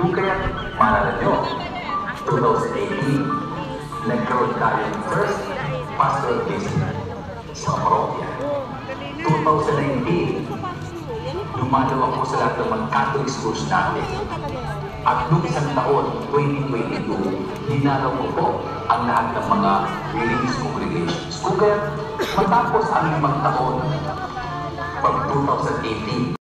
Kung kaya, maalala nyo, 2018, nagkaroon tayo ng first pastoral visit sa parokya. 2019, lumalaw ako sa lahat ng mga Catholic schools natin. At noong isang taon, 2022, dinalaw ko po ang lahat ng mga religious congregations. Kung kaya matapos ang 5 taon, pag 2018,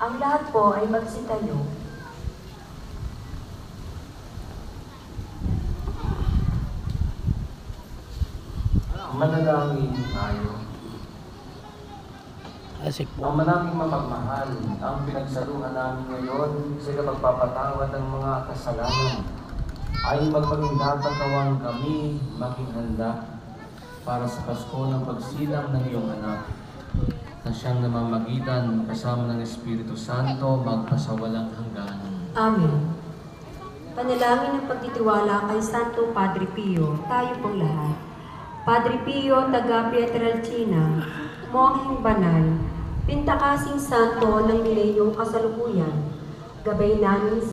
ang lahat po ay magsitayo. Manalangin tayo. Ang manaming mapagmahal, ang pinagsaluhan namin ngayon sa kapagpapatawad ng mga kasalanan ay magpagindapatawang kami maging handa para sa Pasko ng pagsilang ng iyong anak na siyang namamagitan kasama ng Espiritu Santo magpasawalang hanggan. Amen. Panalangin ng pagtitiwala kay Santo Padre Pio, tayo pong lahat. Padre Pio, taga Pietrelcina, mongheng banal, pintakasing santo ng mileyong kasalukuyan, gabay namin